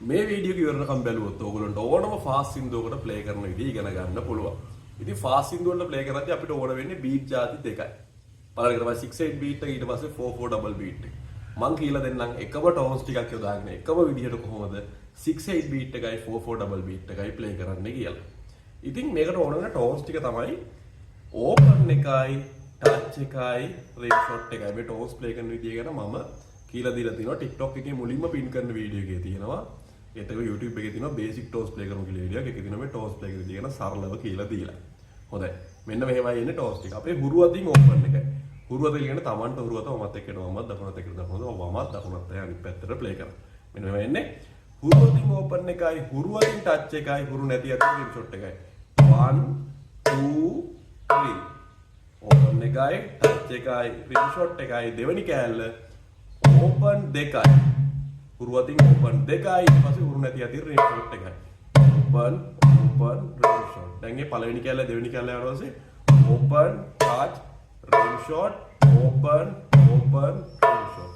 මේ වීඩියෝ එක ඉවරනකම් බැලුවොත් ඕගොල්ලන්ට ඕනම ෆාස්ට් සින්දුවකට ප්ලේ කරන විදිහ ඉගෙන ගන්න පුළුවන්. ඉතින් ෆාස්ට් සින්දුව වල ප්ලේ කරද්දී අපිට ඕන වෙන්නේ බීට් ಜಾති දෙකයි. බලන්න තමයි 6/8 බීට් එක ඊට පස්සේ 4/4 ඩබල් බීට් එක. මම කියලා දෙන්නම් එකම ටෝන්ස් ටිකක් යොදාගෙන එකම විදිහට කොහොමද 6/8 බීට් එකයි 4/4 ඩබල් බීට් එකයි ප්ලේ කරන්න කියලා. ඉතින් මේකට ඕන වෙන ටෝන්ස් ටික තමයි ඕපන් එකයි, ටච් එකයි, රේප් ෂොට් එකයි. මේ ටෝන්ස් ප්ලේ කරන විදිය ගැන මම කියලා දීලා තියෙනවා. TikTok එකේ මුලින්ම පින් කරන වීඩියෝ එකේ තියෙනවා. ඒත් ඒක YouTube එකේ තියෙනවා බේසික් ටෝන්ස් ප්ලේ කරමු කියලා වීඩියෝ එකක්. ඒකේ තියෙනවා මේ ටෝන්ස් ප්ලේ කරන විදිය ගැන සරලව කියලා දීලා. හොඳයි. මෙන්න මෙහෙමයි එන්නේ ටෝන්ස් ටික. අපේ හුරු අතින් ඕපන් එකයි. හුරු අත කියන්නේ Tamanට හුරු අත වමත් එක්ක යනවා වමත් දකුණත් එක්ක දකුණත් වමත් දකුණත් අය අනිත් පැත්තට ප්ලේ කරනවා. මෙන්න මෙහෙම එන්නේ හුරු අතින් ඕපන් එකයි, හුරු අතින් ටච් එකයි, හුරු නැති අතින් රේප් ෂොට් එකයි. 1 2 3 ඕපන් එකයි, ටච් එකයි, රේප් ෂොට් එකයි. දෙවෙනි කෑල්ල ඕපන් දෙකයි. හුරු අතින් ඕපන් දෙකයි, ඊට පස්සේ හුරු නැති අතින් රේප් ෂොට් එකයි. ඕපන් ඕපන් රේප් ෂොට්. දැන් මේ පළවෙනි කෑල්ල දෙවෙනි කෑල්ල ඊට පස්සේ open touch rape shot open open රේප් shot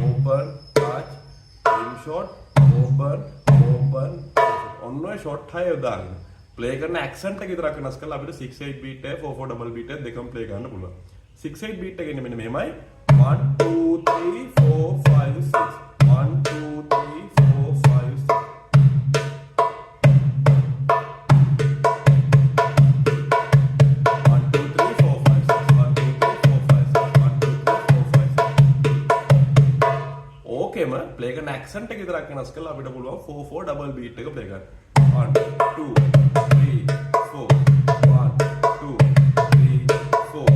open touch rape shot open open ඔන්න ඔය ෂොට් හය යොදාගෙන ප්ලේ කරන ඇක්සන්ට් එක විතරක් වෙනස් කරලා අපිට 6/8 බීට් එක 4/4 ඩබල් බීට් එක දෙකම ප්ලේ කරන්න පුළුවන්. 6/8 බීට් එක ඉන්නේ මෙන්න මෙහෙමයි 1 2 3 4 5 6 1 2 3 4 5 6 ඕකේම ප්ලේ කරන ඇක්සන්ට් එක විතරක් වෙනස් කරලා අපිට පුළුවන් 4/4 ඩබල් බීට් එක ප්ලේ කරන්න. 1 2 3 4 1 2 3 4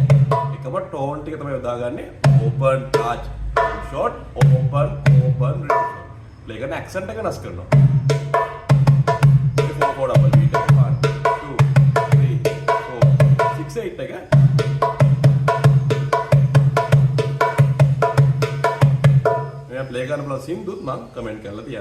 එකම ටෝන් ටික තමයි යොදාගන්නේ. Open touch shot open open රේප් ෂොට්. ප්ලේ කරන ඇක්සන්ට් එක වෙනස් කරනවා. 4/4 ඩබල් බීට් එක 1 2 3 4 6/8 එක प्ले करना सिंधु कमेंट कर दिया।